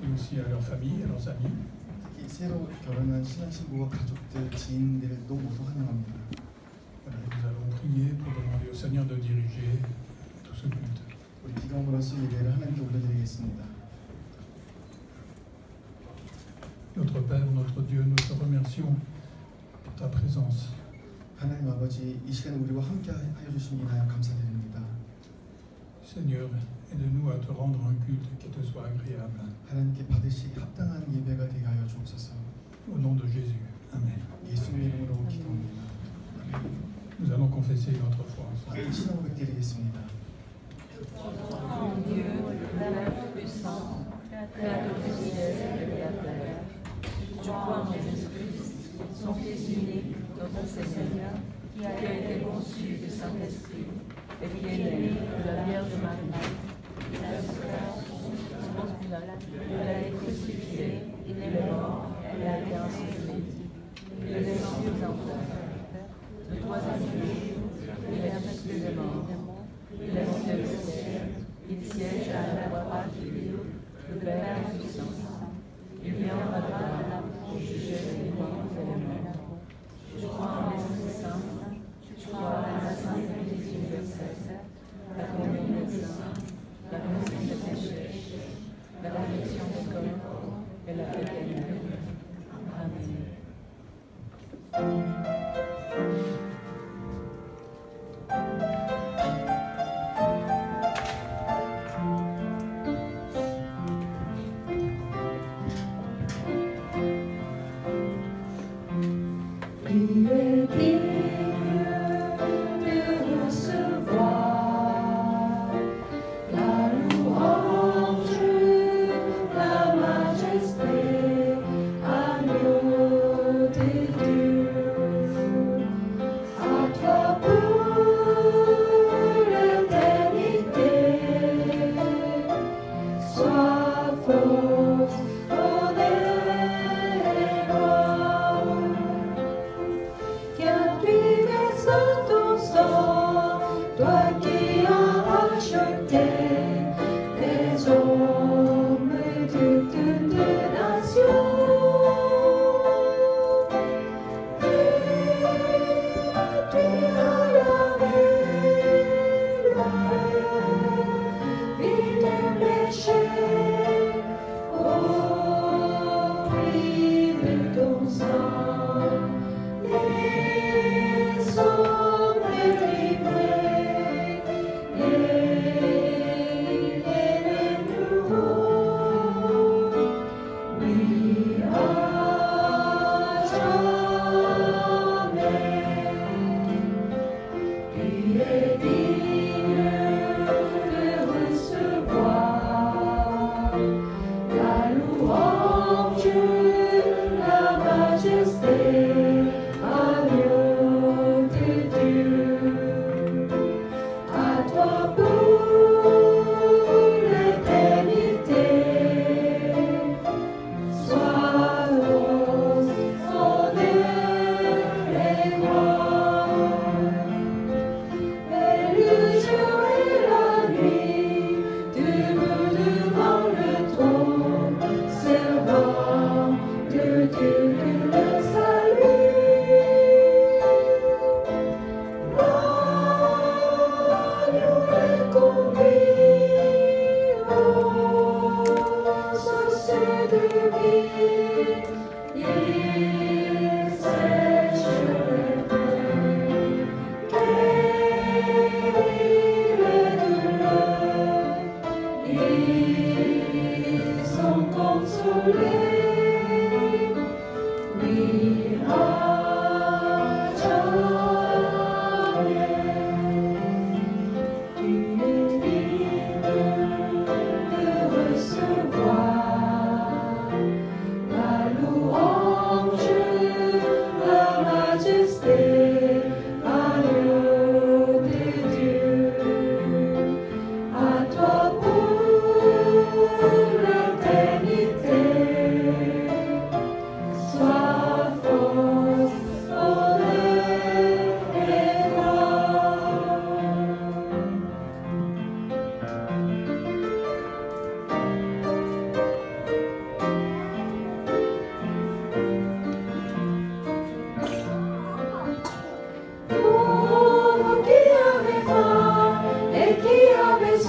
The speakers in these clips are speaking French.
et aussi à leurs familles, à leurs amis. 특히 새로 결혼한 신랑 신부와 가족들, 지인들도 모두 환영합니다. Voilà, et nous allons prier pour demander au Seigneur de diriger tout ce culte. 우리 기도함으로써 예배를 하나님께 올려드리겠습니다. Notre Père, notre Dieu, nous te remercions pour ta présence. 하나님 아버지, 이 시간에 우리와 함께 하여 주신 인하여 감사드립니다. Seigneur, aide-nous à te rendre un culte qui te soit agréable. 하나님께 받으시기 합당한 예배가 되게 하여 주옵소서. Au nom de Jésus. Amen. 예수님 이름으로 기도합니다. Nous allons confesser notre foi ensemble. 신앙 고백드리겠습니다. Mon Dieu, Père puissant, Créateur du ciel et de la terre, je crois en Jésus-Christ, son Fils unique, notre Seigneur, qui a été conçu du Saint-Esprit et qui est né de la Vierge Marie. Il a été crucifié, il est mort, il a été enseveli, il est descendu aux enfers. Le troisième jour, il est ressuscité des morts, il est monté au ciel, il siège à la droite de Dieu, le Père puissant. Il viendra pour juger les vivants et les morts. Je crois en l'Esprit Saint, je crois à la Sainte Église universelle, la communion des saints, la rémission des péchés, la résurrection des corps et la vie éternelle. Amen. La majesté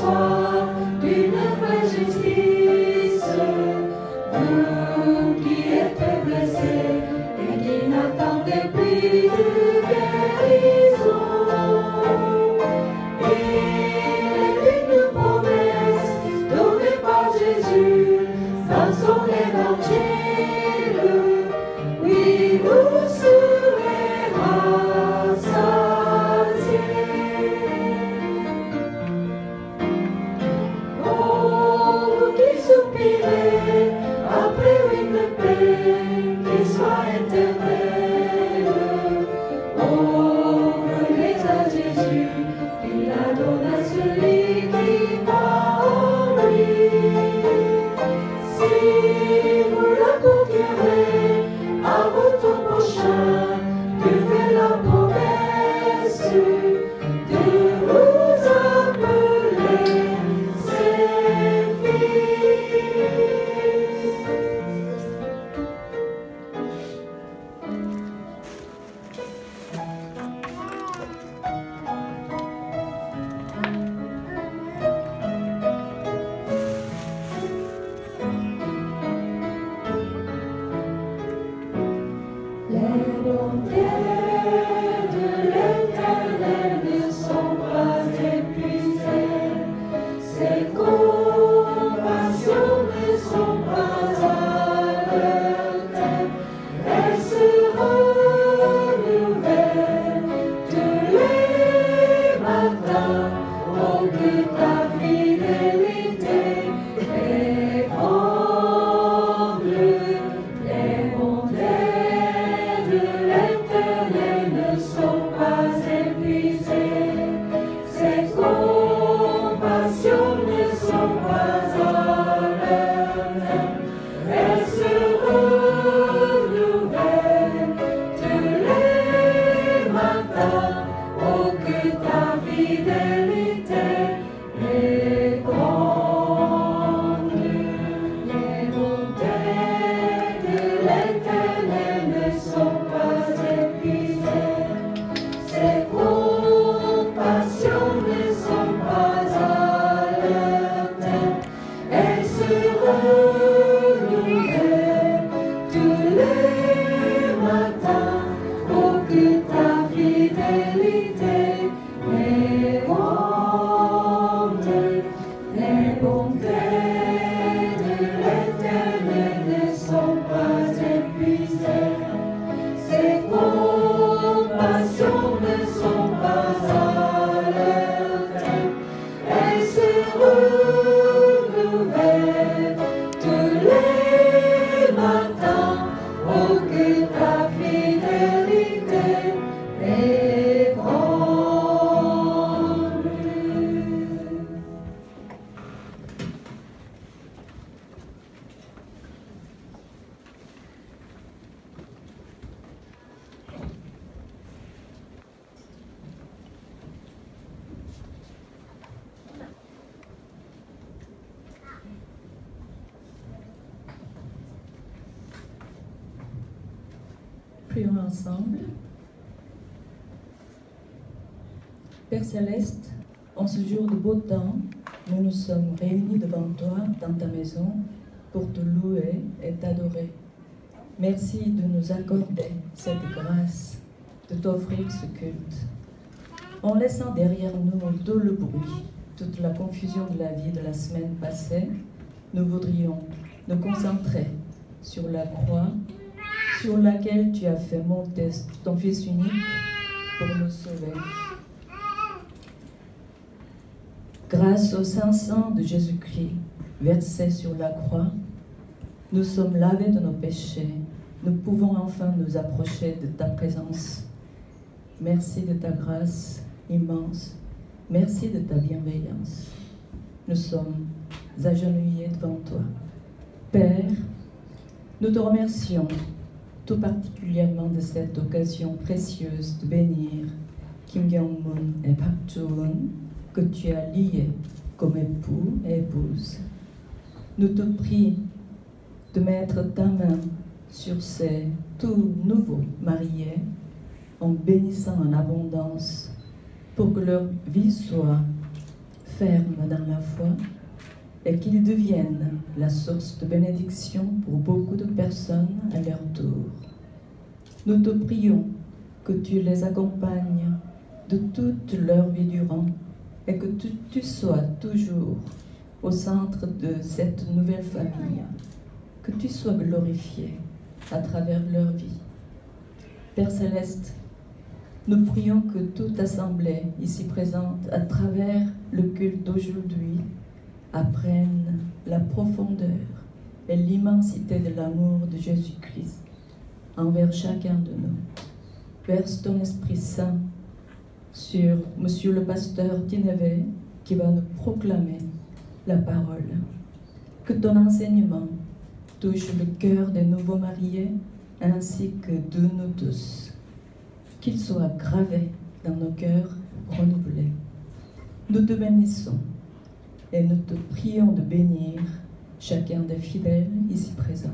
soir d'une vraie justice. Vous qui êtes blessés et qui n'attendez plus de guérison, il est une promesse donnée par Jésus dans son évangile. Oui, vous serez rassasiés. Oh, vous qui soupirez après une paix qui soit éternelle, oh, venez à Jésus, il la donne à celui qui croit en lui. Si vous la procurez à votre prochain, Dieu fait la promesse de vous appeler ses fils. Les bontés de l'Éternel ne sont pas épuisées, ses compassions ne sont pas à leur terme, elles se renouvellent tous les matins. Oh, que ta fidélité est grande, les bontés de l'Éternel ne sont pas épuisées, ses compassions ne sont pas à leur terme, elles se renouvellent tous les matins. Oh, que ta fidélité est grande. Les bontés de l'Éternel ne sont pas épuisées, ses compassions ne sont pas à leur terme, elles se renouvellent tous les matins. Oh, que ta fidélité est grande. Les bontés de l'Éternel ne sont pas épuisées, ses compassions ne sont pas à leur terme, elles se renouvellent tous les matins. Oh, que ta fidélité est grande. Prions ensemble. Père Céleste, en ce jour de beau temps, nous nous sommes réunis devant toi dans ta maison pour te louer et t'adorer. Merci de nous accorder cette grâce, de t'offrir ce culte. En laissant derrière nous tout le bruit, toute la confusion de la vie de la semaine passée, nous voudrions nous concentrer sur la croix sur laquelle tu as fait monter ton Fils unique pour nous sauver. Grâce au saint sang de Jésus-Christ versé sur la croix, nous sommes lavés de nos péchés. Nous pouvons enfin nous approcher de ta présence. Merci de ta grâce immense. Merci de ta bienveillance. Nous sommes agenouillés devant toi. Père, nous te remercions tout particulièrement de cette occasion précieuse de bénir Kim Kyung-moon et Park Joo-eun que tu as liés comme époux et épouse. Nous te prions de mettre ta main sur ces tout nouveaux mariés en bénissant en abondance pour que leur vie soit ferme dans la foi et qu'ils deviennent la source de bénédiction pour beaucoup de personnes à leur tour. Nous te prions que tu les accompagnes de toute leur vie durant et que tu sois toujours au centre de cette nouvelle famille, que tu sois glorifié à travers leur vie. Père Céleste, nous prions que toute assemblée ici présente, à travers le culte d'aujourd'hui, apprenne la profondeur et l'immensité de l'amour de Jésus-Christ envers chacun de nous. Verse ton Esprit Saint sur Monsieur le pasteur Tineve qui va nous proclamer la parole. Que ton enseignement touche le cœur des nouveaux mariés ainsi que de nous tous. Qu'il soit gravé dans nos cœurs renouvelés. Nous te bénissons et nous te prions de bénir chacun des fidèles ici présents.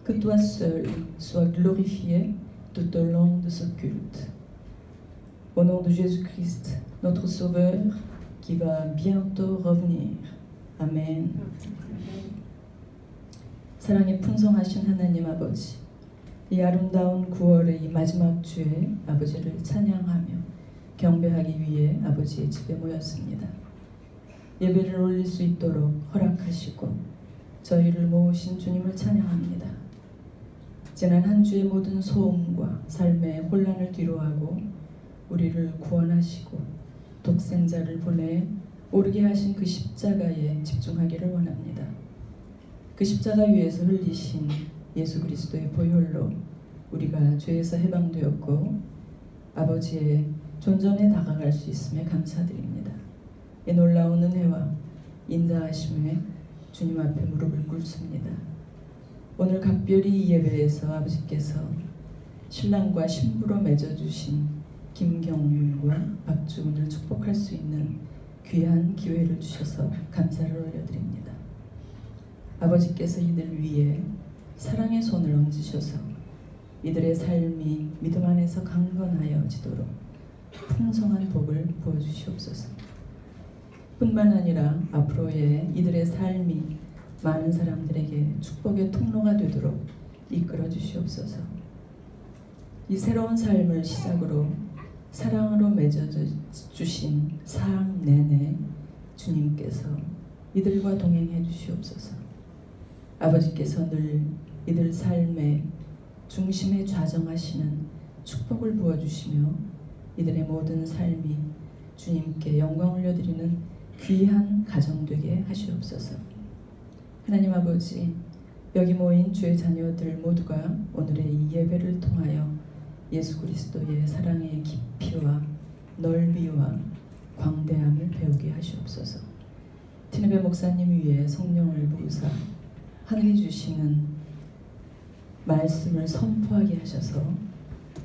Que toi seul sois glorifié tout au long de ce culte. Au nom de Jésus-Christ, notre Sauveur, qui va bientôt revenir. 아멘. 사랑에 풍성하신 하나님 아버지, 이 아름다운 9월의 이 마지막 주에 아버지를 찬양하며 경배하기 위해 아버지의 집에 모였습니다. 예배를 올릴 수 있도록 허락하시고 저희를 모으신 주님을 찬양합니다. 지난 한 주의 모든 소음과 삶의 혼란을 뒤로하고 우리를 구원하시고 독생자를 보내 오르게 하신 그 십자가에 집중하기를 원합니다. 그 십자가 위에서 흘리신 예수 그리스도의 보혈로 우리가 죄에서 해방되었고 아버지의 존전에 다가갈 수 있음에 감사드립니다. 이 놀라운 은혜와 인자하심에 주님 앞에 무릎을 꿇습니다. 오늘 각별히 이 예배에서 아버지께서 신랑과 신부로 맺어주신 김경률과 박주은을 축복할 수 있는 귀한 기회를 주셔서 감사를 올려드립니다. 아버지께서 이들 위에 사랑의 손을 얹으셔서 이들의 삶이 믿음 안에서 강건하여지도록 풍성한 복을 부어주시옵소서. 뿐만 아니라 앞으로의 이들의 삶이 많은 사람들에게 축복의 통로가 되도록 이끌어 주시옵소서. 이 새로운 삶을 시작으로 사랑으로 맺어주신 사랑 내내 주님께서 이들과 동행해 주시옵소서. 아버지께서 늘 이들 삶의 중심에 좌정하시는 축복을 부어주시며 이들의 모든 삶이 주님께 영광 올려드리는 귀한 가정 되게 하시옵소서. 하나님 아버지, 여기 모인 주의 자녀들 모두가 오늘의 이 예배를 통하여 예수 그리스도의 사랑의 깊이와 넓이와 광대함을 배우게 하시옵소서. 티네베 목사님 위에 성령을 부으사 하늘이 주시는 말씀을 선포하게 하셔서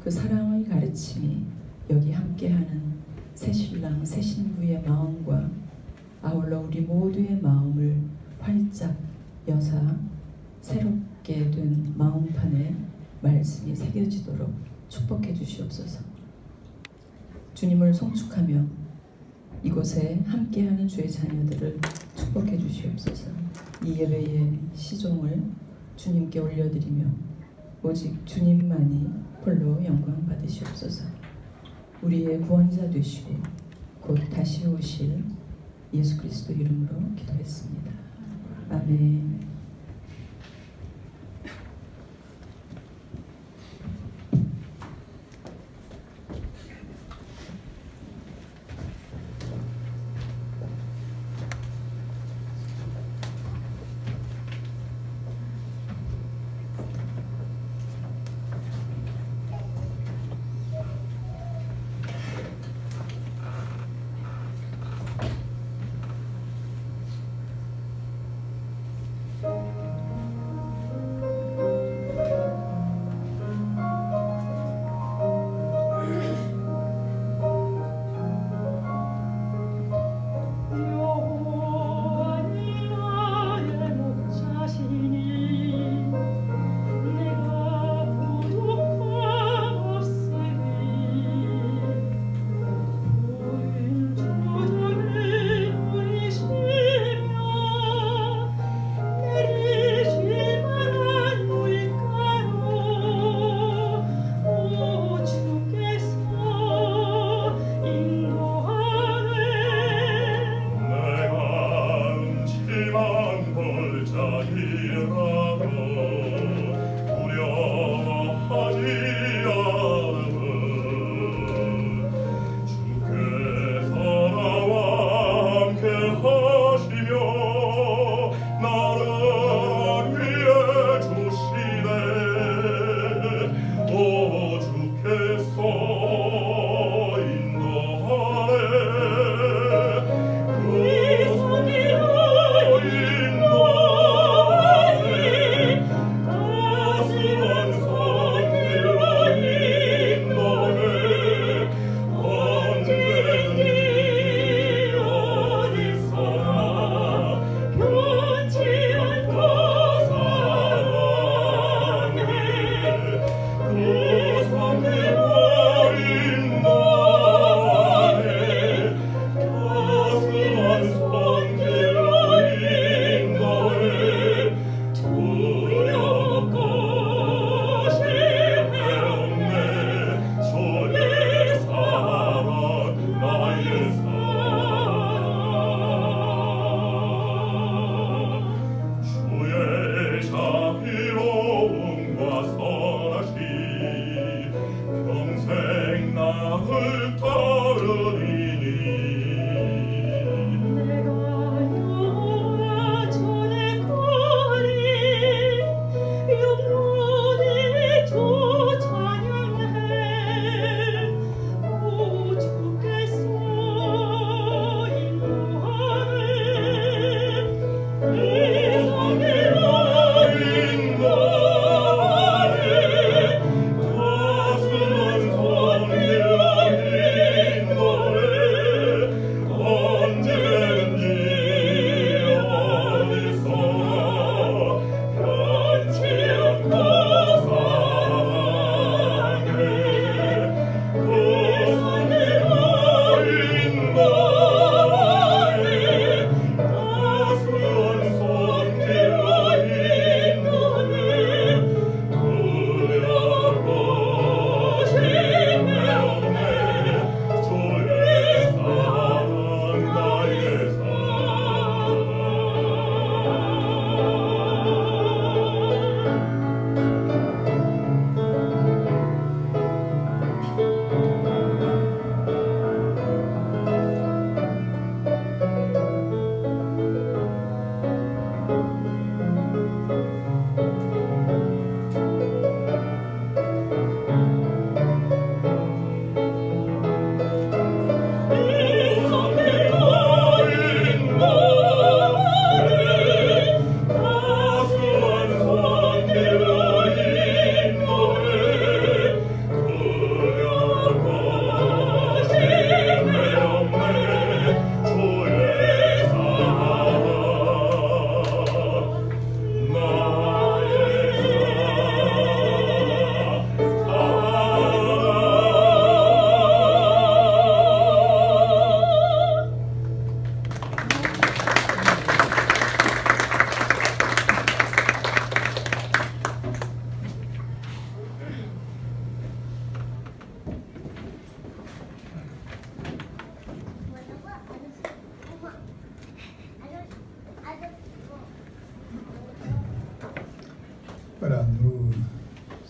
그 사랑의 가르침이 여기 함께하는 새 신랑 새 신부의 마음과 아울러 우리 모두의 마음을 활짝 여사 새롭게 된 마음판에 말씀이 새겨지도록 축복해 주시옵소서. 주님을 송축하며 이곳에 함께하는 주의 자녀들을 축복해 주시옵소서. 이 예배의 시종을 주님께 올려드리며 오직 주님만이 홀로 영광 받으시옵소서. 우리의 구원자 되시고 곧 다시 오실 예수 그리스도 이름으로 기도했습니다. 아멘.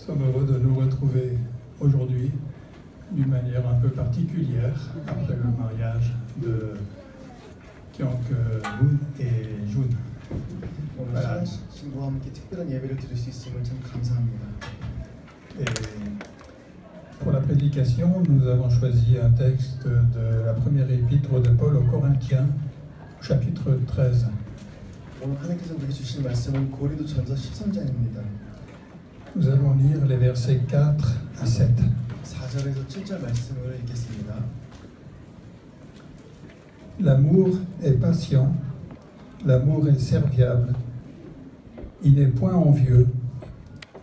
sommes heureux de nous retrouver aujourd'hui d'une manière un peu particulière après le mariage de Kyung-Moon et Jun. 오늘 아. 시안 신부와 함께 특별한 예배를 드릴 수 있음을 참 감사합니다. Et pour la prédication, nous avons choisi un texte de la première épître de Paul aux Corinthiens, chapitre 13. 오늘 하나님께서 우리에게 주신 말씀은 고린도전서 13장입니다. Nous allons lire les versets 4 à 7. 4절에서 7절 말씀을 읽겠습니다. L'amour est patient, l'amour est serviable, il n'est point envieux,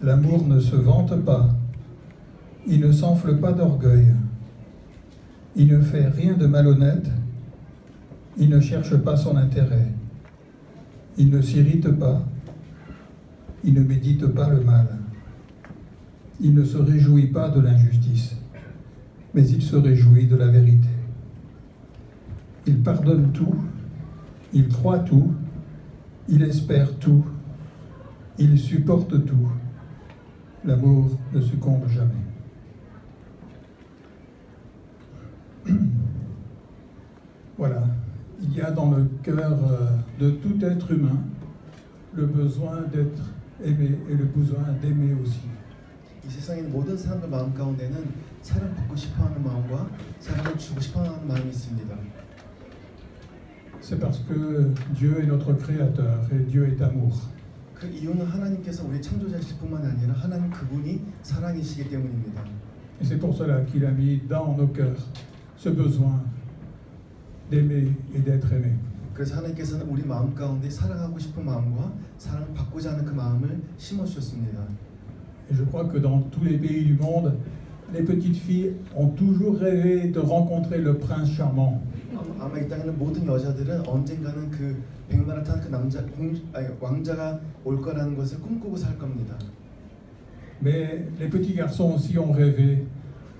l'amour ne se vante pas, il ne s'enfle pas d'orgueil, il ne fait rien de malhonnête, il ne cherche pas son intérêt, il ne s'irrite pas, il ne médite pas le mal, il ne se réjouit pas de l'injustice, mais il se réjouit de la vérité. Il pardonne tout, il croit tout, il espère tout, il supporte tout. L'amour ne succombe jamais. Voilà, il y a dans le cœur de tout être humain le besoin d'être aimé et le besoin d'aimer aussi. 이 세상의 모든 사람들 마음 가운데는 사랑받고 싶어하는 마음과 사랑을 주고 싶어하는 마음이 있습니다. C'est parce que Dieu est notre créateur et Dieu est amour. 그 이유는 하나님께서 우리 창조자실 뿐만 아니라 하나님 그분이 사랑이시기 때문입니다. Et c'est pour cela qu'il a mis dans nos cœurs ce besoin d'aimer et d'être aimé. 그래서 하나님께서는 우리 마음 가운데 사랑하고 싶은 마음과 사랑을 받고자 하는 그 마음을 심어주셨습니다. Et je crois que dans tous les pays du monde, les petites filles ont toujours rêvé de rencontrer le prince charmant. 아마 이 땅에 있는 모든 여자들은 언젠가는 그 백마를 탄 그 왕자가 올 거라는 것을 꿈꾸고 살 겁니다. Mais les petits garçons aussi ont rêvé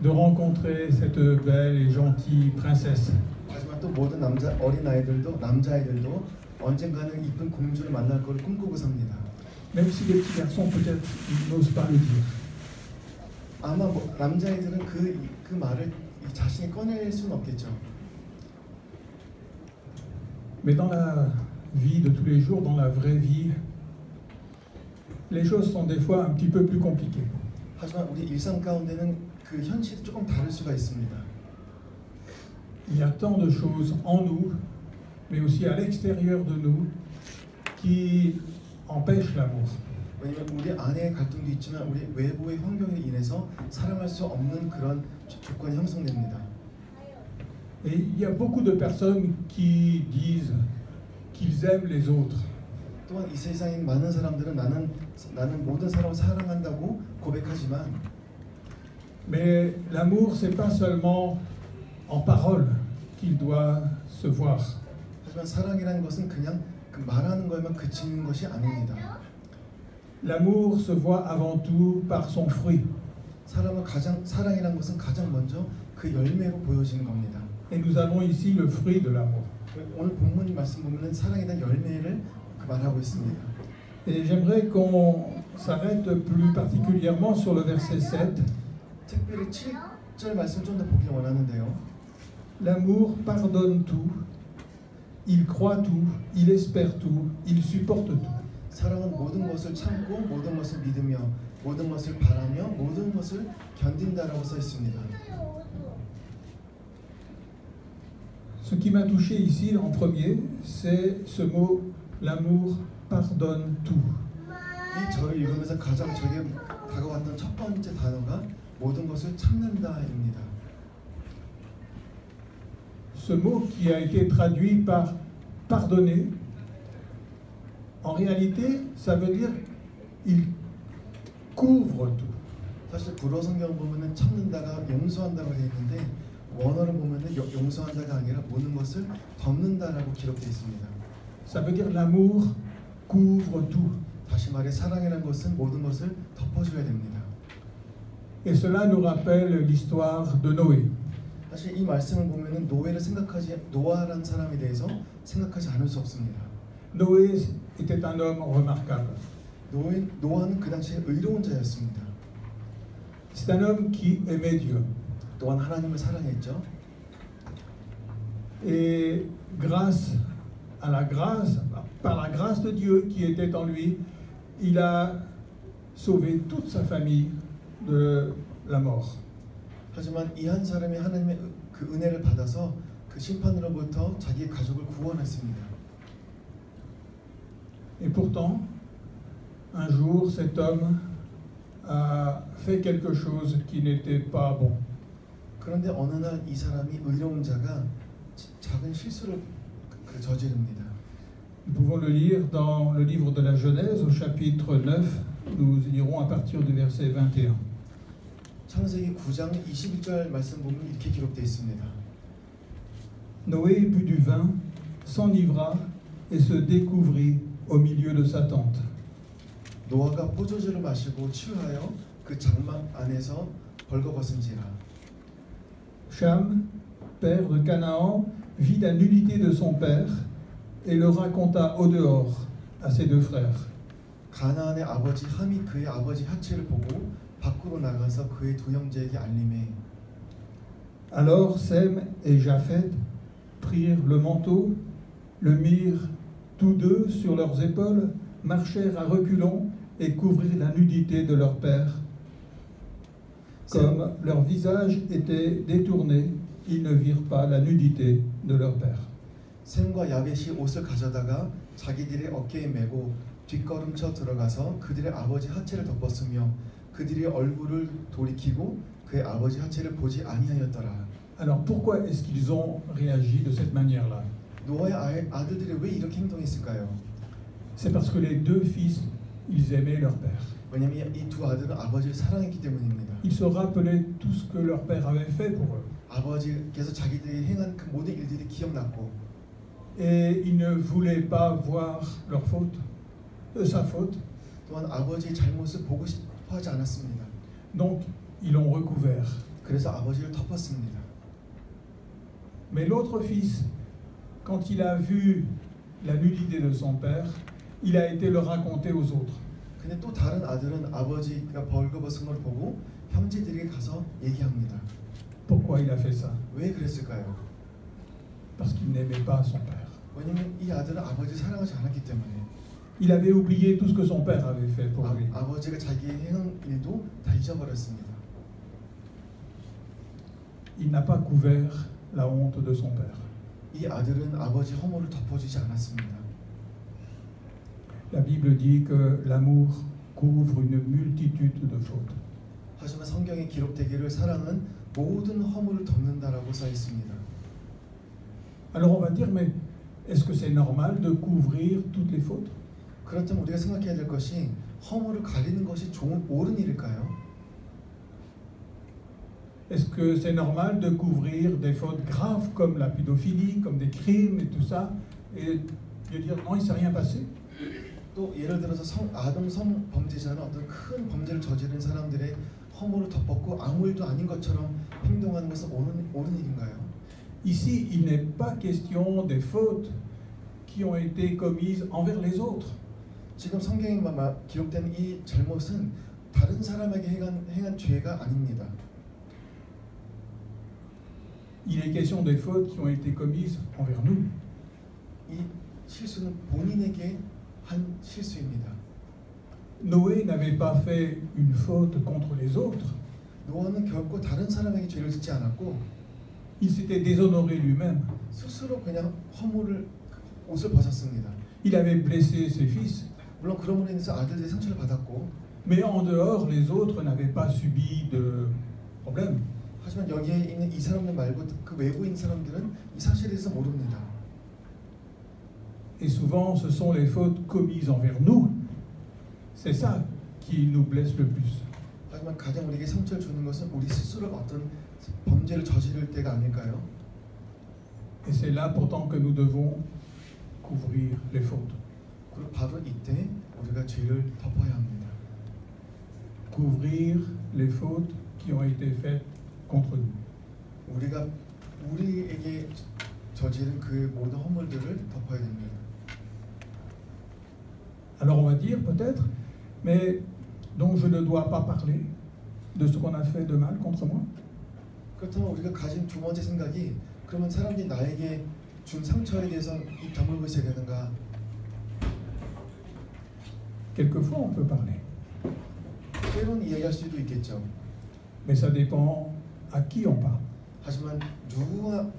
de rencontrer cette belle et gentille princesse. 하지만 또 모든 어린아이들도 남자아이들도 언젠가는 이쁜 공주를 만날 걸 꿈꾸고 삽니다. Même si les petits garçons peut-être n'osent pas le dire. 아마 남자아이들은 그 말을 자신이 꺼낼 수는 없겠죠. Mais dans la vie de tous les jours, dans la vraie vie, les choses sont des fois un petit peu plus compliquées. 하지만 우리 일상 가운데는 그 현실이 조금 다를 수가 있습니다. Il y a tant de choses en nous, mais aussi à l'extérieur de nous, qui empêchent l'amour. 왜냐하면 우리 안에 갈등도 있지만 우리 외부의 환경에 인해서 사랑할 수 없는 그런 조건이 형성됩니다. Et il y a beaucoup de personnes qui disent qu'ils aiment les autres. 또한 이 세상에 많은 사람들은 나는 모든 사람을 사랑한다고 고백하지만 Mais l'amour, c'est pas seulement en parole qu'il doit se voir. 하지만 사랑이라는 것은 그냥 그 말하는 거에만 그치는 것이 아닙니다. L'amour se voit avant tout par son fruit. 사랑이라는 것은 가장 먼저 그 열매로 보여지는 겁니다. Et nous avons ici le fruit de l'amour. 오늘 본문 말씀 보면은 사랑에 대한 열매를 말하고 있습니다. Et j'aimerais qu'on s'arrête plus particulièrement sur le verset 7. 특별히 7절 말씀 좀 더 보길 원하는데요. L'amour pardonne tout, il croit tout, il espère tout, il supporte tout. 사랑은 모든 것을 참고 모든 것을 믿으며 모든 것을 바라며 모든 것을 견딘다라고 써 있습니다. Ce qui m'a touché ici en premier, c'est ce mot, l'amour pardonne tout. 이 절을 읽으면서 가장 저에게 다가왔던 첫 번째 단어가 모든 것을 참는다입니다. Ce mot qui a été traduit par pardonner, en réalité, ça veut dire il couvre tout. 사실 불어 성경 보면은 참는다가 용서한다고 되어 있는데 원어를 보면은 용서한다가 아니라 모든 것을 덮는다라고 기록되어 있습니다. Ça veut dire l'amour couvre tout. 다시 말해 사랑이라는 것은 모든 것을 덮어줘야 됩니다. Et cela nous rappelle l'histoire de Noé. 사실 이 말씀을 보면은 노아라는 사람에 대해서 생각하지 않을 수 없습니다. Noé était un homme remarquable. 노아는 그 당시에 의로운 자였습니다. C'est un homme qui aimait Dieu. 또한 하나님을 사랑했죠. Et par la grâce de Dieu qui était en lui, il a sauvé toute sa famille de la mort. 하지만 이 한 사람이 하나님의 그 은혜를 받아서 그 심판으로부터 자기의 가족을 구원했습니다. Et pourtant, un jour, cet homme a fait quelque chose qui n'était pas bon. 그런데 어느 날 이 사람이 의로운 자가 작은 실수를 저지릅니다. Nous pouvons le lire dans le livre de la Genèse au chapitre 9. Nous lirons à partir du verset 21. 창세기 9장 21절 말씀 보면 이렇게 기록되어 있습니다. Noé but du vin, s'enivra et se découvrit au milieu de sa tente. 노아가 포도주를 마시고 취하여 그 장막 안에서 벌거벗은지라. Cham, père de Canaan, vit la nudité de son père et le raconta au dehors à ses deux frères. 가나안의 아버지 함이 그의 아버지 하체를 보고 밖으로 나가서 그의 두 형제에게 알림해. Alors Sem et Japhet prirent le manteau, le mirent tous deux sur leurs épaules, marchèrent à reculons et couvrirent la nudité de leur père. Comme leur visage était détourné, ils ne virent pas la nudité de leur père. 셈과 야벳이 옷을 가져다가 자기들의 어깨에 메고 뒷걸음쳐 들어가서 그들의 아버지 하체를 덮었으며 그들의 얼굴을 돌이키고 그의 아버지 하체를 보지 아니하였더라. Alors pourquoi est-ce qu'ils ont réagi de cette manière-là? 노아의 아들들이 왜 이렇게 행동했을까요? C'est parce que les deux fils, ils aimaient leur père. 왜냐하면 이 두 아들은 아버지를 사랑했기 때문입니다. Ils se rappelaient tout ce que leur père avait fait pour eux. 아버지께서 자기들이 행한 그 모든 일들이 기억났고 Et ils ne voulaient pas voir leur faute, sa faute. 또한 아버지의 잘못을 보고 싶어 하지 않았습니다. Donc, ils l'ont recouvert. 그래서 아버지를 덮었습니다. Mais l'autre fils, quand il a vu la nudité de son père, il a été le raconter aux autres. 근데 또 다른 아들은 아버지가 벌거벗은 걸 보고 형제들에게 가서 얘기합니다. Pourquoi il a fait ça? 왜 그랬을까요? Parce qu'il n'aimait pas son père. 왜냐면 이 아들은 아버지를 사랑하지 않았기 때문에 Il avait oublié tout ce que son père avait fait pour lui. 아버지가 자기의 행한 일도 다 잊어버렸습니다. Il n'a pas couvert la honte de son père. 이 아들은 아버지 허물을 덮어주지 않았습니다. La Bible dit que l'amour couvre une multitude de fautes. 하지만 성경에 기록되기를 사랑은 모든 허물을 덮는다라고 써 있습니다. Alors on va dire, mais est-ce que c'est normal de couvrir toutes les fautes? 그렇다면 우리가 생각해야 될 것이 허물을 가리는 것이 옳은 일일까요? Est-ce que c'est normal de couvrir des fautes graves comme la pédophilie, comme des crimes et tout ça, et de dire non, il ne s'est rien passé? 또 예를 들어서 아동 성범죄자는 어떤 큰 범죄를 저지른 사람들의 허물을 덮었고 아무 일도 아닌 것처럼 행동하는 것은 옳은 일인가요? Ici, il n'est pas question des fautes qui ont été commises envers les autres. 지금 성경에 기록된 이 잘못은 다른 사람에게 행한 죄가 아닙니다. Il est question des fautes qui ont été commises envers nous. 이 실수는 본인에게 한 실수입니다. Noé n'avait pas fait une faute contre les autres. 노아는 결코 다른 사람에게 죄를 짓지 않았고 Il s'était déshonoré lui-même. 스스로 그냥 옷을 벗었습니다. Il avait blessé ses fils. 물론 그럼으로 인해서 아들들이 상처를 받았고 Mais en dehors, les autres n'avaient pas subi de problème. 하지만 여기에 있는 이 사람들 말고 그 외부에 있는 사람들은 이 사실에 대해서 모릅니다. Et souvent, ce sont les fautes commises envers nous. C'est ça qui nous blesse le plus. 하지만 가장 우리에게 상처를 주는 것은 우리 스스로 어떤 범죄를 저지를 때가 아닐까요? Et c'est là pourtant que nous devons couvrir les fautes. 그리고 바로 이때 우리가 죄를 덮어야 합니다. Couvrir les fautes qui ont été faites contre nous. 우리가 우리에게 저지른 그 모든 허물들을 덮어야 됩니다. Alors on va dire peut-être, mais donc je ne dois pas parler. de ce qu'on a fait de mal contre moi? 그렇다면 우리가 가진 두 번째 생각이 그러면 사람들이 나에게 준 상처에 대해서 입 다물고 있어야 되는가? Quelquefois, on peut parler. 때로는 이야기할 수도 있겠죠. Mais ça dépend à qui on parle. 하지만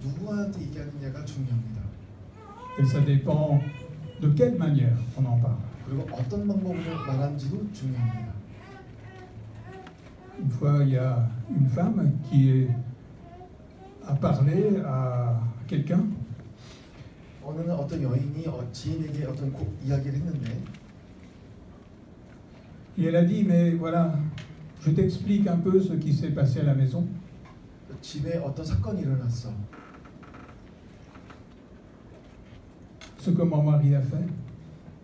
누구한테 얘기하느냐가 중요합니다. Et ça dépend de quelle manière on en parle. 그리고 어떤 방법으로 말하는지도 중요합니다. Une fois, il y a une femme qui a parlé à quelqu'un 어느 날 어떤 여인이 지인에게 어떤 이야기를 했는데 et elle a dit, mais voilà, je t'explique un peu ce qui s'est passé à la maison. 집에 어떤 사건이 일어났어. Ce que mon mari a fait.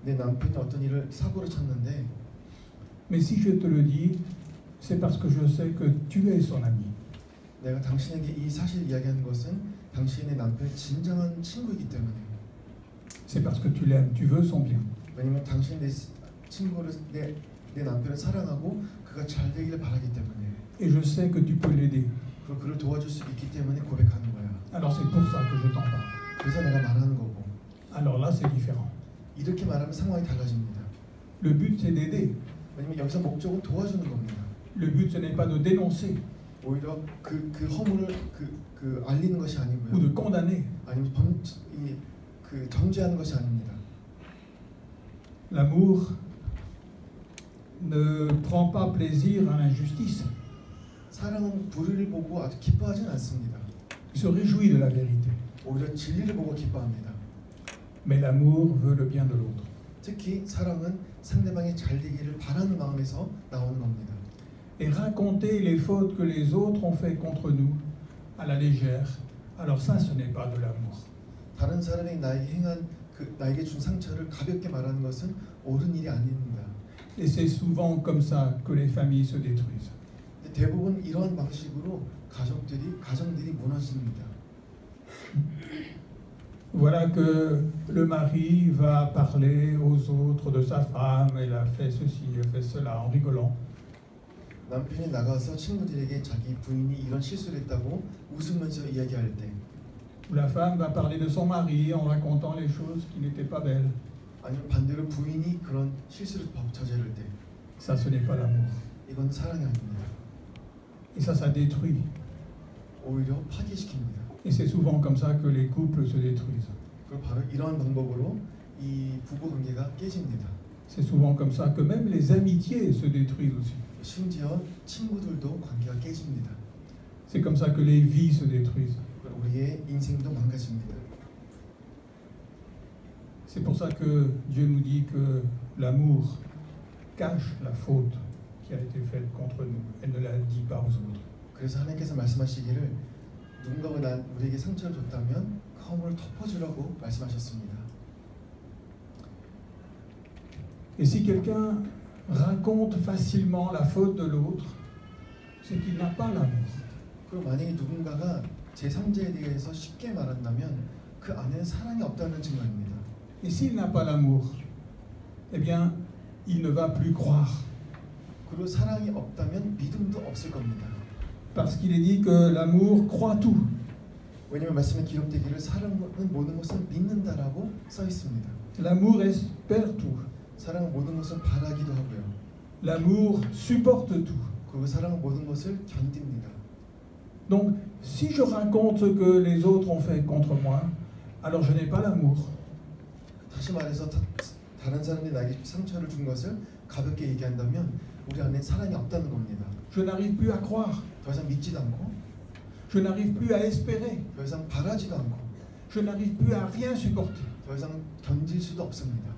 내 남편이 어떤 일을 사고를 쳤는데 Mais si je te le dis, c'est parce que je sais que tu es son ami. 내가 당신에게 이 사실 이야기하는 것은 당신의 남편의 진정한 친구이기 때문에 C'est parce que tu l'aimes, tu veux son bien. 왜냐면 당신 내 친구를 내 남편을 사랑하고 그가 잘 되기를 바라기 때문에 Et je sais que tu peux l'aider. 그리고 그를 도와줄 수 있기 때문에 고백하는 거야. Alors c'est pour ça que je t'en parle. 그래서 내가 말하는 거고 Alors là, c'est différent. 이렇게 말하면 상황이 달라집니다. Le but, c'est d'aider. 왜냐면 여기서 목적은 도와주는 겁니다. Le but, ce n'est pas de dénoncer 오히려 그 허물을 알리는 것이 ou 아니고요. de condamner. 아니면 정죄하는 것이 아닙니다. L'amour ne prend pas plaisir à l'injustice. 사랑은 불의를 보고 아주 기뻐하진 않습니다. Il se réjouit de la vérité. 오히려 진리를 보고 기뻐합니다. Mais l'amour veut le bien de l'autre. 특히 사랑은 상대방이 잘 되기를 바라는 마음에서 나오는 겁니다. Et raconter les fautes que les autres ont fait contre nous à la légère, alors ça, ce n'est pas de l'amour. 다른 사람이 나에게 준 상처를 가볍게 말하는 것은 옳은 일이 아닙니다. Et c'est souvent comme ça que les familles se détruisent. 대부분 이러한 방식으로 가정들이 무너집니다. Voilà que le mari va parler aux autres de sa femme, elle a fait ceci, elle a fait cela, en rigolant. 남편이 나가서 친구들에게 자기 부인이 이런 실수를 했다고 웃으면서 이야기할 때 La femme va parler de son mari en racontant les choses qui n'étaient pas belles. 아니면 반대로 부인이 그런 실수를 저지를 때 Ça, ce n'est pas l'amour. 이건 사랑이 아닙니다. Et ça détruit. 오히려 파괴시킵니다. Et c'est souvent comme ça que les couples se détruisent. 그리고 바로 이러한 방법으로 이 부부 관계가 깨집니다. C'est souvent comme ça que même les amitiés se détruisent aussi. 심지어 친구들도 관계가 깨집니다. C'est comme ça que les vies se détruisent. 우리의 인생도 망가집니다. C'est pour ça que Dieu nous dit que l'amour cache la faute qui a été faite contre nous. Elle ne la dit pas aux autres. 그래서 하나님께서 말씀하시기를 누군가가 우리에게 상처를 줬다면 그 허물을 덮어주라고 말씀하셨습니다. Et si quelqu'un raconte facilement la faute de l'autre, c'est qu'il n'a pas l'amour. 그럼 만약에 누군가가 제3자에 대해서 쉽게 말한다면 그 안에는 사랑이 없다는 증거입니다. Et s'il n'a pas l'amour, eh bien, il ne va plus croire. 그리고 사랑이 없다면 믿음도 없을 겁니다. Parce qu'il est dit que l'amour croit tout. 왜냐하면 말씀에 기록되기를 사랑은 모든 것을 믿는다라고 써 있습니다. L'amour espère tout. 사랑은 모든 것을 바라기도 하고요. L'amour supporte tout. 그리고 사랑은 모든 것을 견딥니다. Donc, si je raconte ce que les autres ont fait contre moi, alors je n'ai pas l'amour. 다시 말해서 다른 사람이 나에게 상처를 준 것을 가볍게 얘기한다면 우리 안에 사랑이 없다는 겁니다. Je n'arrive plus à croire. 더 이상 믿지도 않고 Je n'arrive plus à espérer. 더 이상 바라지도 않고 Je n'arrive plus à rien supporter. 더 이상 견딜 수도 없습니다.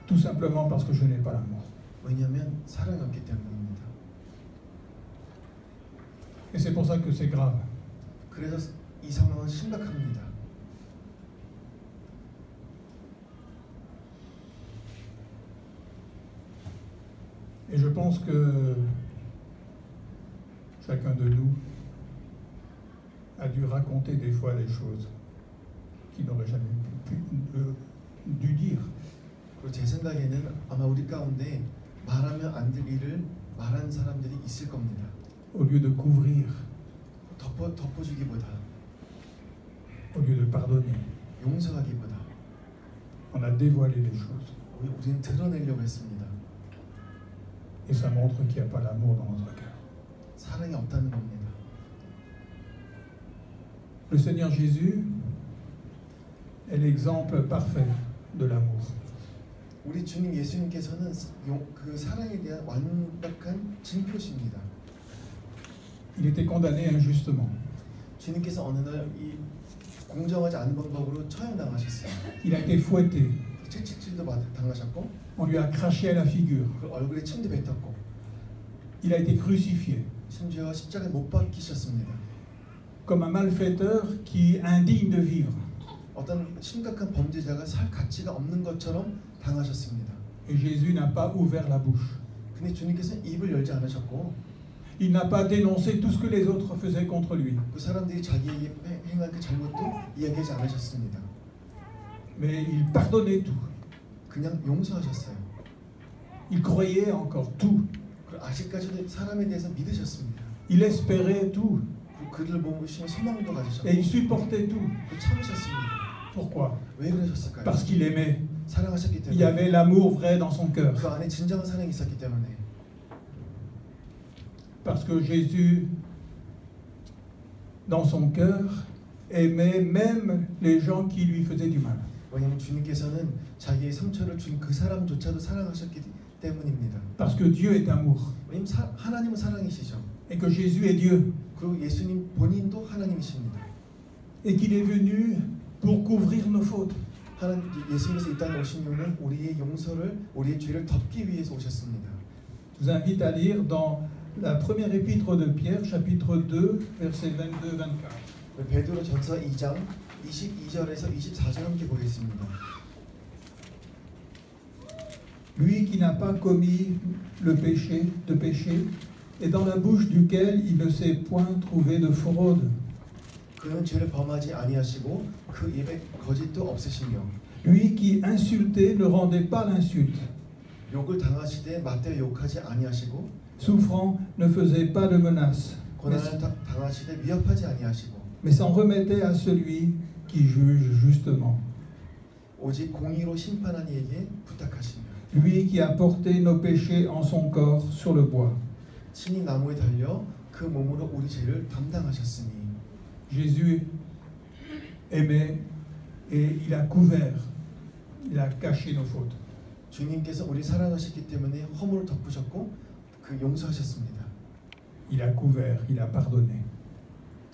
Tout simplement parce que je n'ai pas l'amour. 왜냐하면 사랑이 없기 때문입니다. Et c'est pour ça que c'est grave. 그래서 이 상황은 심각합니다. Et je pense que chacun de nous a dû raconter des fois des choses qu'il n'aurait jamais dû dire. 그리고 제 생각에는 아마 우리 가운데 말하면 안 될 일을 말한 사람들이 있을 겁니다. Au lieu de couvrir, 덮어주기보다, au lieu de pardonner, 용서하기보다 on a dévoilé les choses. 우리는 드러내려고 했습니다. Et ça montre qu'il n'y a pas l'amour dans notre cœur. 사랑이 없다는 겁니다. Le Seigneur Jésus est l'exemple parfait de l'amour. 우리 주님 예수님께서는 그 사랑에 대한 완벽한 징표십니다. Il était condamné injustement. 주님께서 어느 날 이 공정하지 않은 방법으로 처형당하셨어요. Il a été fouetté. 채찍질도 당하셨고, On lui a craché à la figure. 그 얼굴에 침도 뱉었고, Il a été crucifié 심지어 십자가에 못 박히셨습니다. comme un malfaiteur qui est indigne de vivre. 어떤 심각한 범죄자가 살 가치가 없는 것처럼 당하셨습니다. Et Jésus n'a pas ouvert la bouche. 근데 주님께서는 입을 열지 않으셨고, Il n'a pas dénoncé tout ce que les autres faisaient contre lui. 그 사람들이 자기에게 행한 그 잘못도 이야기하지 않으셨습니다. Mais il pardonnait tout. 그냥 용서하셨어요. Il croyait encore tout. 그리고 아직까지도 사람에 대해서 믿으셨습니다. Il espérait tout. 그를 보시면 소망도 가지셨고, Et il supportait tout. 참으셨습니다. Pourquoi? 왜 그러셨을까요? Parce qu'il aimait. 사랑하셨기 Il y 때문에. avait l'amour vrai dans son cœur. 그 안에 진정한 사랑이 있었기 때문에. Parce que Jésus, dans son cœur, aimait même les gens qui lui faisaient du mal. 왜냐하면 주님께서는 자기의 상처를 준 그 사람조차도 사랑하셨기 때문입니다. Parce que Dieu est amour. 왜냐하면 하나님은 사랑이시죠. Et que Jésus est Dieu. 그리고 예수님 본인도 하나님이십니다. Et qu'il est venu pour couvrir nos fautes. 예수님께서 이 땅에 오신 이유는 우리의 용서를, 우리의 죄를 덮기 위해서 오셨습니다. Je vous invite à lire dans la première épître de Pierre, chapitre 2, versets 22-24. 베드로 전서 2장 22절에서 24절 함께 보겠습니다. Lui qui n'a pas commis le péché, et dans la bouche duquel il ne s'est point trouvé de fraude. 그는 죄를 범하지 아니하시고 그 입에 거짓도 없으시며 Lui qui insultait ne rendait pas l'insulte. 욕을 당하시되 맞대 욕하지 아니하시고 Souffrant ne faisait pas de menaces, 고난을 당하시되 위협하지 아니하시고 mais s'en remettait à celui qui juge justement. 오직 공의로 심판한 이에게 부탁하시며 Lui qui a porté nos péchés en son corps sur le bois. 친히 나무에 달려 그 몸으로 우리 죄를 담당하셨으니. Jésus aimait et il a couvert, il a caché nos fautes. 주님께서 우리 사랑하셨기 때문에 허물을 덮으셨고 그 용서하셨습니다. Il a couvert, il a pardonné.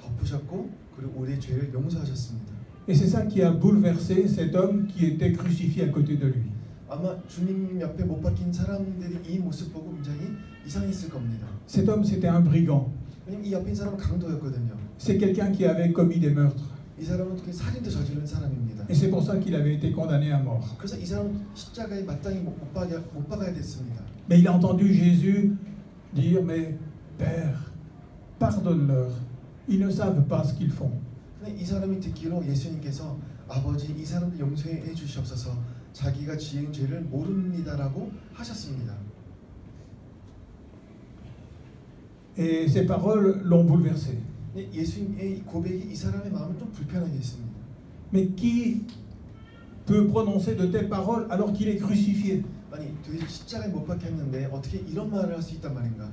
덮으셨고 그리고 우리의 죄를 용서하셨습니다. Et c'est ça qui a bouleversé cet homme qui était crucifié à côté de lui. 아마 주님 옆에 못 박힌 사람들이 이 모습 보고 굉장히 이상했을 겁니다. Cet homme, c'était un brigand. 왜냐면 이 옆에 있는 사람은 강도였거든요. C'est quelqu'un qui avait commis des meurtres. 이 사람은 살인도 저지른 사람입니다. Et c'est pour ça qu'il avait été condamné à mort. 그래서 이 사람은 십자가에 마땅히 못 박아야 됐습니다. Mais il a entendu Jésus dire, mais Père, pardonne-leur. Ils ne savent pas ce qu'ils font. 근데 이 사람이 듣기로 예수님께서 아버지 이 사람들 용서해 주시옵소서 자기가 지은 죄를 모릅니다라고 하셨습니다. Et ces paroles l'ont bouleversé. 예수님의 고백이 이 사람의 마음을 좀 불편하게 했습니다. Mais qui peut prononcer de telles paroles alors qu'il est crucifié? 아니 도대체 십자가에 못 박혔는데 어떻게 이런 말을 할 수 있단 말인가?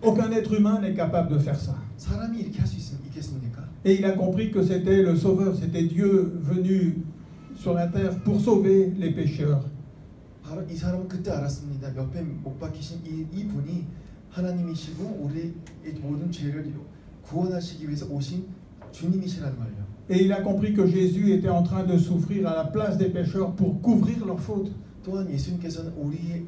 Aucun être humain n'est capable de faire ça. 사람이 이렇게 할 수 있겠습니까? Et il a compris que c'était le Sauveur, c'était Dieu venu sur la terre pour sauver les pécheurs. 바로 이 사람은 그때 알았습니다. 옆에 못 박히신 이 분이 하나님이시고 우리의 모든 죄를 구원하시기 위해서 오신 주님이시라는 걸요. Et il a compris que Jésus était en train de souffrir à la place des pécheurs pour couvrir leurs fautes. 또한 예수님께서는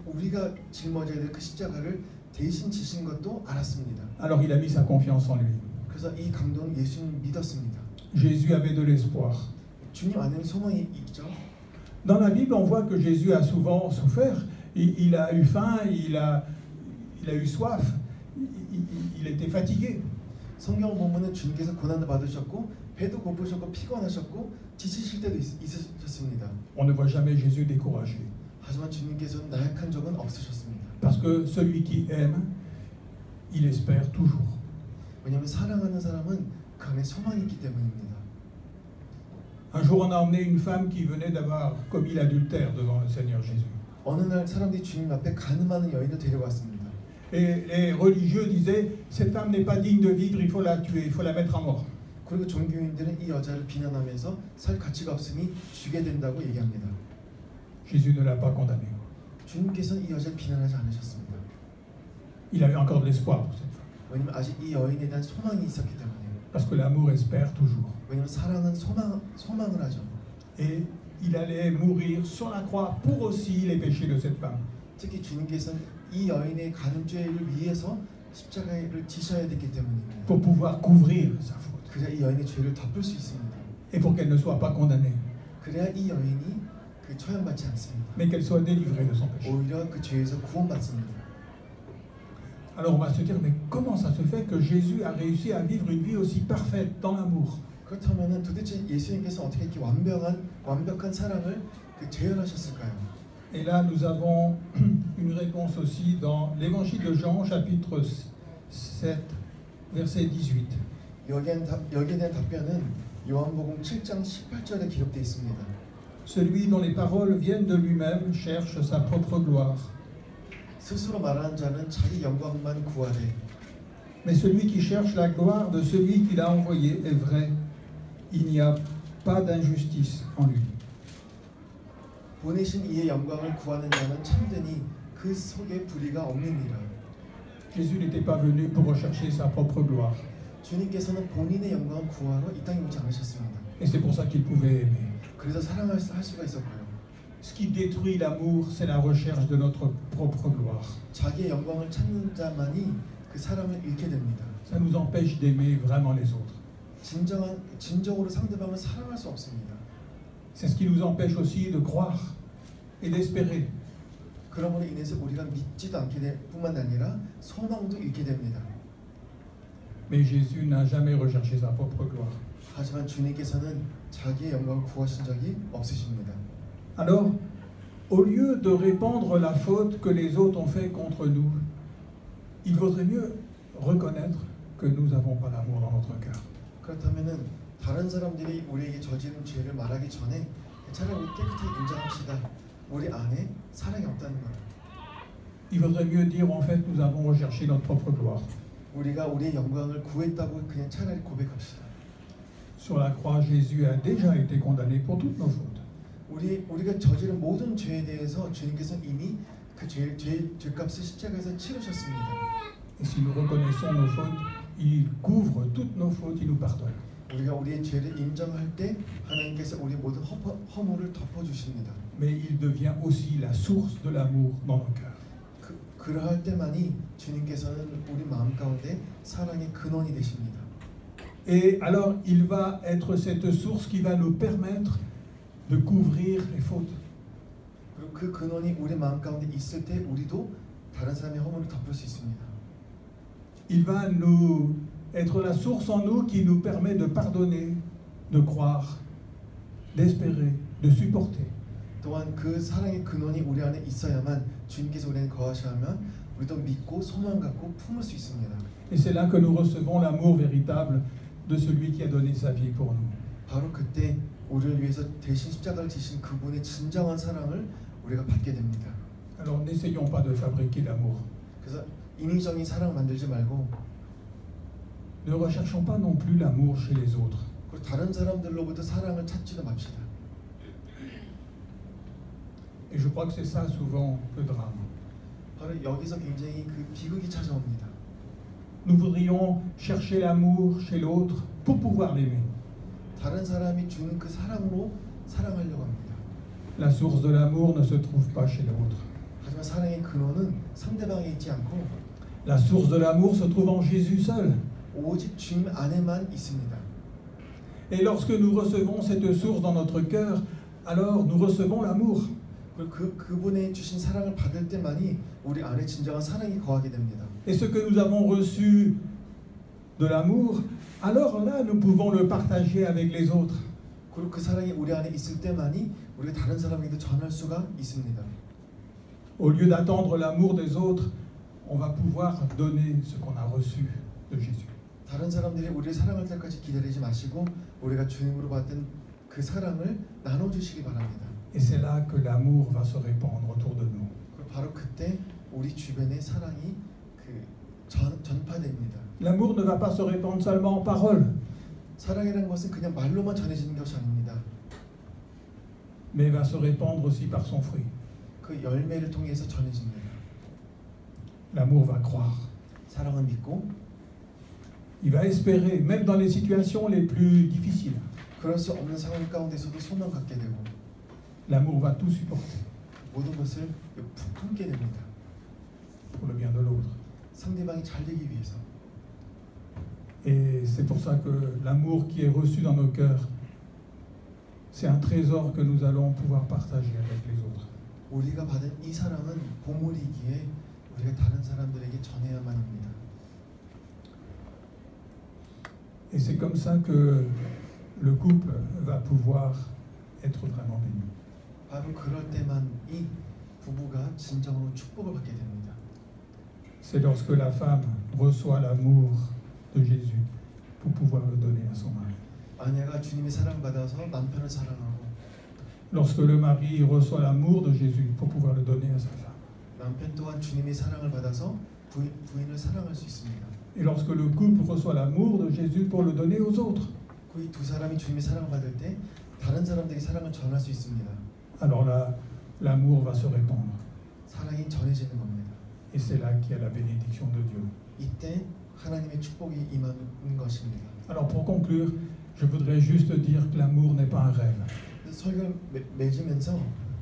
우리가 짊어져야 될 그 십자가를 대신 지신 것도 알았습니다. Alors il a mis sa confiance en lui. 그래서 이 강도는 예수님 믿었습니다. Jésus avait de l'espoir. 주님 안에는 소망이 있죠. Dans la Bible, on voit que Jésus a souvent souffert. Il a eu faim, il a eu soif, il était fatigué. 성경 보면은 주님께서 고난을 받으셨고 배도 고프셨고 피곤하셨고 지치실 때도 있으셨습니다. On ne voit jamais Jésus découragé. 하지만 주님께서는 나약한 적은 없으셨습니다. Parce que celui qui aime, il espère toujours. 왜냐하면 사랑하는 사람은 그 안에 소망이 있기 때문입니다. Un jour, on a emmené une femme qui venait d'avoir commis l'adultère devant le Seigneur Jésus. 어느 날 사람들이 주님 앞에 간음하는 여인을 데려왔습니다. Et les religieux disaient, cette femme n'est pas digne de vivre, il faut la tuer, il faut la mettre à mort. 그리고 종교인들은 이 여자를 비난하면서 살 가치가 없으니 죽게 된다고 얘기합니다. Jésus ne l'a pas condamnée. 주님께서는 이 여자를 비난하지 않으셨습니다. Il avait encore de l'espoir pour cette femme. 왜냐하면 아직 이 여인에 대한 소망이 있었기 때문에요. Parce que l'amour espère toujours. 왜냐하면 사랑은 소망을 하죠. Et il allait mourir sur la croix pour aussi les péchés de cette femme. 특히 주님께서는 이 여인의 간음죄를 위해서 십자가를 지셔야 됐기 때문입니다. Pour pouvoir couvrir sa faute. 그래야 이 여인의 죄를 덮을 수 있습니다. Et pour qu'elle ne soit pas condamnée, 그래야 이 여인이 그 처형받지 않습니다. mais qu'elle soit délivrée de son péché. 오히려 그 죄에서 구원받습니다. Alors on va se dire, mais comment ça se fait que Jésus a réussi à vivre une vie aussi parfaite dans l'amour? 그렇다면 도대체 예수님께서 어떻게 이렇게 완벽한 사랑을 재현하셨을까요? Et là, nous avons une réponse aussi dans l'Évangile de Jean, chapitre 7, verset 18. 여기에 대한 답변은 요한복음 7장 18절에 기록되어 있습니다. Celui dont les paroles viennent de lui-même cherche sa propre gloire. 스스로 말하는 자는 자기 영광만 구하되 Mais celui qui cherche la gloire de celui qui l'a envoyé est vrai. Il n'y a pas d'injustice en lui. 보내신 이의 영광을 구하는 자는 참되니 그 속에 불의가 없느니라. Jésus n'était pas venu pour rechercher sa propre gloire. 주님께서는 본인의 영광을 구하러 이 땅에 오지 않으셨습니다. Et c'est pour ça qu'il pouvait aimer. 그래서 사랑할 수가 있었고요. Ce qui détruit l'amour, c'est la recherche de notre propre gloire. 자기의 영광을 찾는 자만이 그 사랑을 잃게 됩니다. Ça nous empêche d'aimer vraiment les autres. 진정으로 상대방을 사랑할 수 없습니다. C'est ce qui nous empêche aussi de croire et d'espérer. 그러므로 인해서 우리가 믿지도 않게 될 뿐만 아니라 소망도 잃게 됩니다. Mais Jésus n'a jamais recherché sa propre gloire. 하지만 주님께서는 자기의 영광을 구하신 적이 없으십니다. Alors, au lieu de répandre la faute que les autres ont fait contre nous, il vaudrait mieux reconnaître que nous n'avons pas d'amour dans notre cœur. 그렇다면은 다른 사람들이 우리에게 저지른 죄를 말하기 전에 차라리 우리 깨끗하게 인정합시다. 우리 안에 사랑이 없다는 것. Il vaudrait mieux dire en fait nous avons recherché notre propre gloire. 우리가 우리의 영광을 구했다고 그냥 차라리 고백합시다. Sur la croix, Jésus a déjà été condamné pour toutes nos fautes. 우리가 저지른 모든 죄에 대해서 주님께서 이미 그 죄값을 십자가에서 치르셨습니다. Et si nous reconnaissons nos fautes, il couvre toutes nos fautes, il nous pardonne. 우리가 우리의 죄를 인정할 때 하나님께서 우리 모든 허물을 덮어주십니다. Mais il devient aussi la source de l'amour dans nos cœurs. 그러할 때만이 주님께서는 우리 마음 가운데 사랑의 근원이 되십니다. Et alors, il va être cette source qui va nous permettre de couvrir les fautes. 그리고 그 근원이 우리 마음 가운데 있을 때 우리도 다른 사람의 허물을 덮을 수 있습니다. Il va nous être la source en nous qui nous permet de pardonner, de croire, d'espérer, de supporter. 또한 그 사랑의 근원이 우리 안에 있어야만 주님께서 우리 안에 거하시면 우리도 믿고 소망 갖고 품을 수 있습니다. Et c'est là que nous recevons l'amour véritable de celui qui a donné sa vie pour nous. 바로 그때 우리를 위해서 대신 십자가를 지신 그분의 진정한 사랑을 우리가 받게 됩니다. Alors n'essayons pas de fabriquer l'amour. 그래서 인위적인 사랑 만들지 말고 Ne recherchons pas non plus l'amour chez les autres. 그리고 다른 사람들로부터 사랑을 찾지도 맙시다. Et je crois que c'est ça souvent le drame. 바로 여기서 굉장히 그 비극이 찾아옵니다. Nous voudrions chercher l'amour chez l'autre pour pouvoir l'aimer. 다른 사람이 주는 그 사랑으로 사랑하려고 합니다. La source de l'amour ne se trouve pas chez l'autre. 하지만 사랑의 근원은 상대방에 있지 않고 La source de l'amour se trouve en Jésus seul. 오직 주님 안에만 있습니다. Et lorsque nous recevons cette source dans notre cœur, alors nous recevons l'amour. 그분의 주신 사랑을 받을 때만이 우리 안에 진정한 사랑이 거하게 됩니다. Et ce que nous avons reçu de l'amour, alors là nous pouvons le partager avec les autres. 그리고 그 사랑이 우리 안에 있을 때만이 우리가 다른 사람에게도 전할 수가 있습니다. Au lieu d'attendre l'amour des autres, on va pouvoir donner ce qu'on a reçu de Jésus. 다른 사람들이 우리를 사랑할 때까지 기다리지 마시고 우리가 주님으로 받은 그 사랑을 나눠주시기 바랍니다. Et c'est là que l'amour va se répandre autour de nous. 그리고 바로 그때 우리 주변에 사랑이 전파됩니다. L'amour ne va pas se répandre seulement en paroles, 사랑이라는 것은 그냥 말로만 전해지는 것이 아닙니다. mais va se répandre aussi par son fruit. 그 열매를 통해서 전해집니다. L'amour va croire. 사랑은 믿고 Il va espérer, même dans les situations les plus difficiles. 그럴 수 없는 상황 가운데서도 소망 갖게 되고 L'amour va tout supporter 모든 것을 품게 됩니다. pour le bien de l'autre. 상대방이 잘 되기 위해서. Et c'est pour ça que l'amour qui est reçu dans nos cœurs, c'est un trésor que nous allons pouvoir partager avec les autres. 우리가 받은 이 사랑은 보물이기에 우리가 다른 사람들에게 전해야만 합니다. Et c'est comme ça que le couple va pouvoir être vraiment béni. 바로 그럴 때만 이 부부가 진정으로 축복을 받게 됩니다. C'est lorsque la femme reçoit l'amour de Jésus pour pouvoir le donner à son mari. 아내가 주님의 사랑 받아서 남편을 사랑하고 Lorsque le mari reçoit l'amour de Jésus pour pouvoir le donner à sa femme. 남편 또한 주님의 사랑을 받아서 부인을 사랑할 수 있습니다. Et lorsque le couple reçoit l'amour de Jésus pour le donner aux autres. 그 두 사람이 주님의 사랑을 받을 때 다른 사람들에게 사랑을 전할 수 있습니다. Alors là, l'amour va se répandre. 사랑이 전해지는 겁니다. Et c'est là qu'il y a la bénédiction de Dieu. 이때 하나님의 축복이 임하는 것입니다. Alors pour conclure, je voudrais juste dire que l'amour n'est pas un rêve. 설교를 맺으면서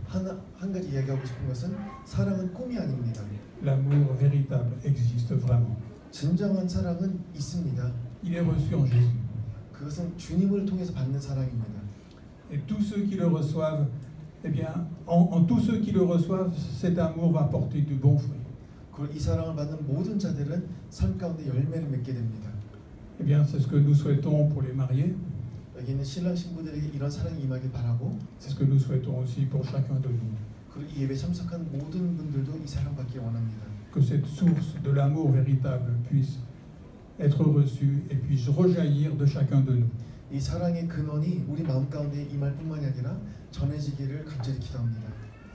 한 가지 이야기하고 싶은 것은 사랑은 꿈이 아닙니다. L'amour véritable existe vraiment. 진정한 사랑은 있습니다. Il est reçu en Jésus. 그것은 주님을 통해서 받는 사랑입니다. Et tous ceux qui le reçoivent, eh bien, en tous ceux qui le reçoivent, cet amour va porter du bon fruit. 이 사랑을 받는 모든 자들은 삶 가운데 열매를 맺게 됩니다. Eh bien, c'est ce que nous souhaitons pour les mariés. 여기 있는 신랑 신부들에게 이런 사랑이 임하길 바라고 C'est ce que nous souhaitons aussi pour chacun de nous. 그리고 이 예배 참석한 모든 분들도 이 사랑 받기 원합니다. Que cette source de l'amour véritable puisse être reçue et puisse rejaillir de chacun de nous. 이 사랑의 근원이 우리 마음 가운데 임할 뿐만이 아니라 전해지기를 간절히 기도합니다.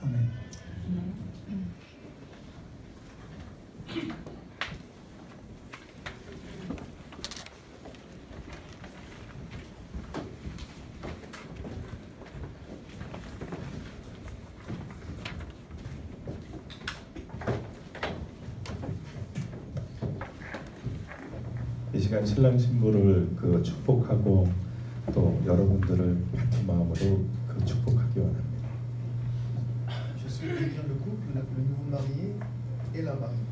Amen. 이 시간 신랑 신부를 축복하고 또 여러분들을 같은 마음으로 축복하기 원합니다. Je suis bien le couple, le nouveau marié et la mariée.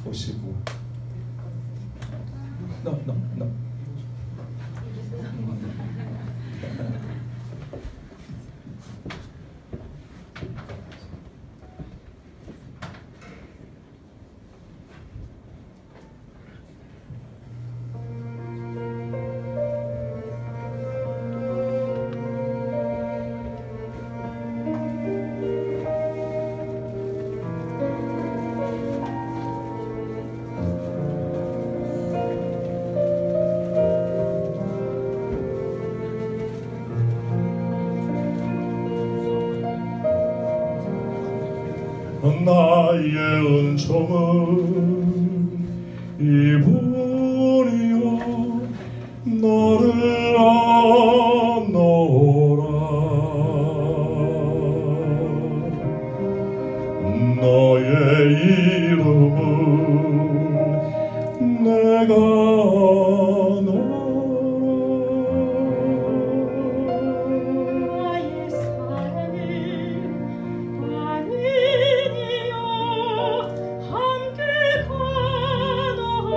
오시고. No. 나의 은총은 이분이여 너를 안노라 너의 이름은 내가 함께 가노라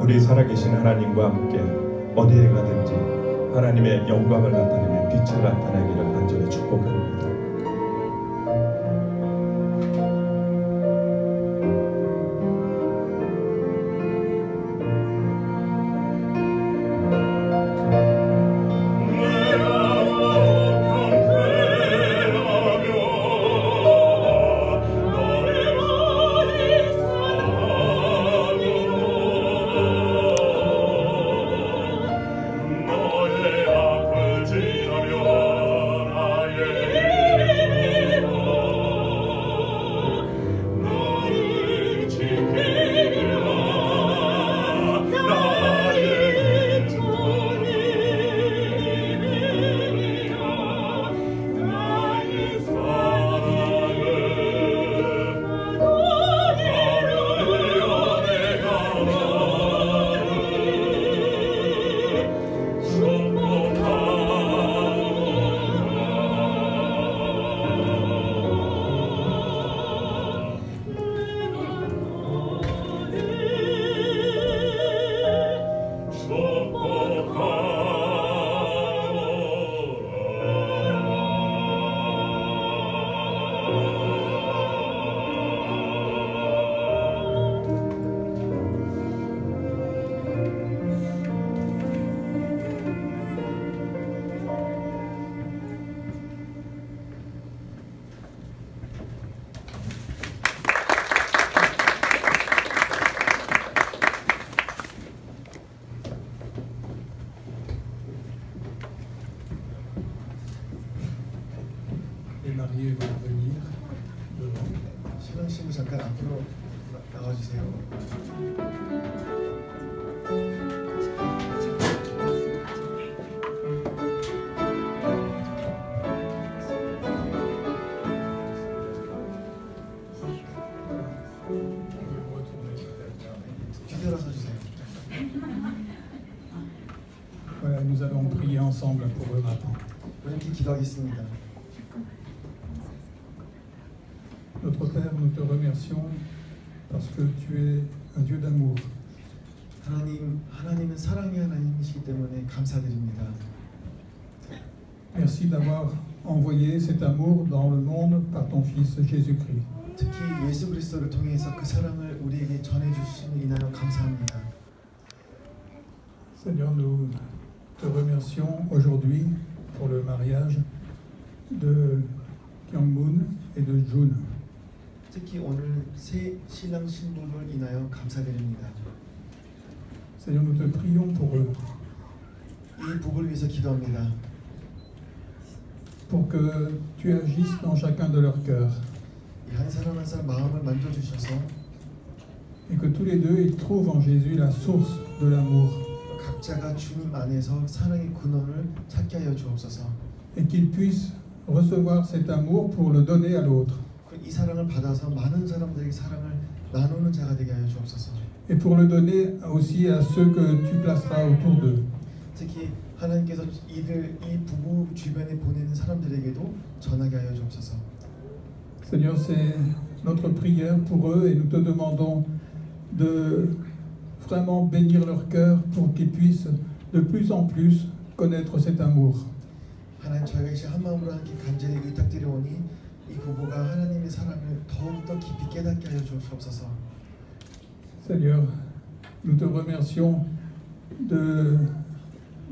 우리 살아계신 하나님과 함께 어디에 가든지 하나님의 영광을 나타내며 빛을 나타내기를 간절히 축복합니다. Les mariés vont venir devant. 신랑 신부 잠깐 앞으로 나와주세요. 뒤돌아서 주세요. Voilà, nous allons prier ensemble pour eux maintenant. 우리 함께 기도하겠습니다. Notre Père, nous te remercions parce que tu es un Dieu d'amour. 하나님은 사랑의 하나님이시기 때문에 감사드립니다. Merci d'avoir envoyé cet amour dans le monde par ton Fils Jésus-Christ. 특히 예수 그리스도를 통해서 그 사랑을 우리에게 전해주신 인하여 감사합니다. Seigneur, nous te remercions aujourd'hui pour le mariage de Kyung-moon et de Jun. 특히 오늘 새 신랑 신부를 인하여 감사드립니다. Seigneur, nous te prions pour eux, 이 부부를 위해서 기도합니다. pour que tu agisses dans chacun de leurs cœurs 이 한 사람 한 사람 마음을 만져주셔서 et que tous les deux ils trouvent en Jésus la source de l'amour 각자가 주님 안에서 사랑의 근원을 찾게 하여 주옵소서. et qu'ils puissent recevoir cet amour pour le donner à l'autre 이 사랑을 받아서 많은 사람들에게 사랑을 나누는 자가 되게 하여 주옵소서. et pour le donner aussi à ceux que tu placeras autour d'eux. 특히 하나님께서 이 부부 주변에 보내는 사람들에게도 전하게 하여 주옵소서. Seigneur, c'est notre prière pour eux et nous te demandons de vraiment bénir leur cœur pour qu'ils puissent de plus en plus connaître cet amour. 하나님 저희가 이제 한 마음으로 함께 간절히 의탁드려오니 이 부부가 하나님의 사랑을 더욱더 깊이 깨닫게 하여 주옵소서. Seigneur, nous te remercions de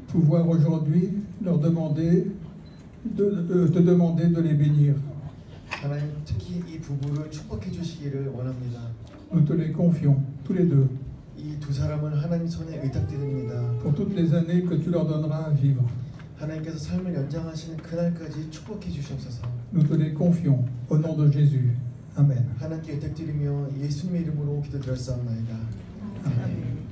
pouvoir aujourd'hui leur demander te demander de les bénir. 하나님 특히 이 부부를 축복해 주시기를 원합니다. Nous te les confions, tous les deux, 이 두 사람을 하나님 손에 의탁드립니다. pour toutes les années que tu leur donneras à vivre. 하나님께서 삶을 연장하시는 그날까지 축복해 주시옵소서. Nous te les confions, au nom de Jésus. Amen. 하나님께 의탁드리며 예수님의 이름으로 기도드렸사옵나이다. 아멘.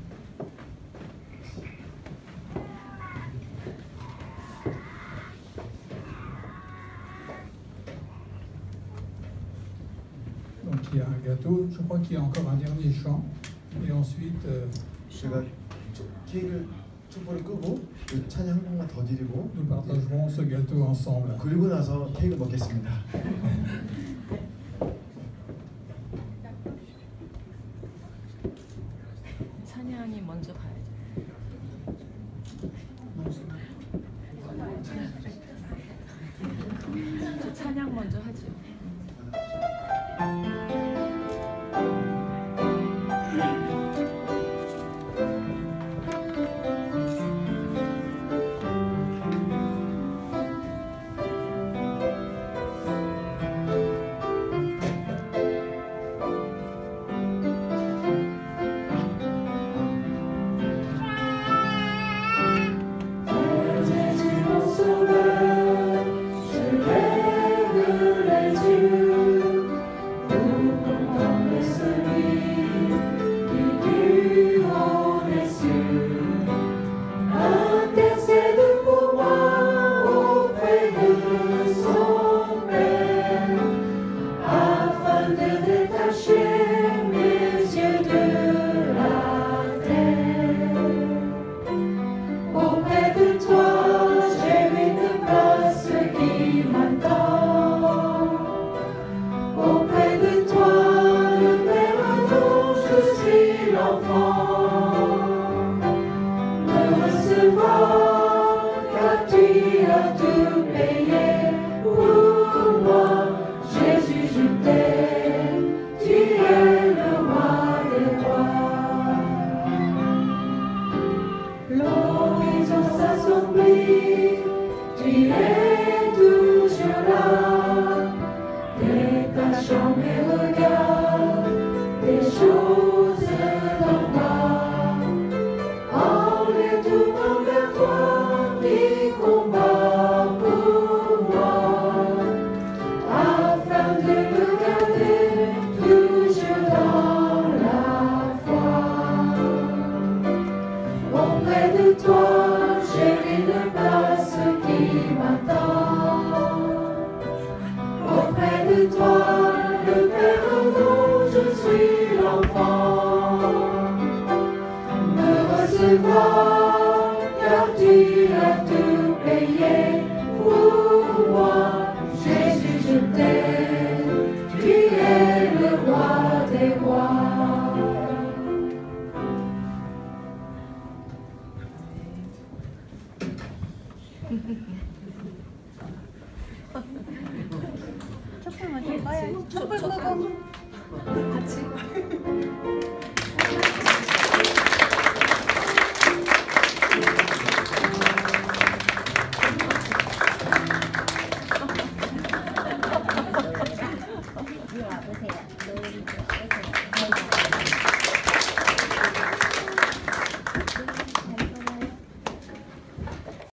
Donc il y a un gâteau, je crois qu'il y a encore un dernier chant. Et ensuite, 제가 케이크를 촛불을 끄고 그 찬양 한 곡만 더 드리고 nous partagerons ce gâteau ensemble. 그리고 나서 케이크 먹겠습니다. 찬양 찬양이 먼저 가야죠. 저 찬양 먼저 하죠.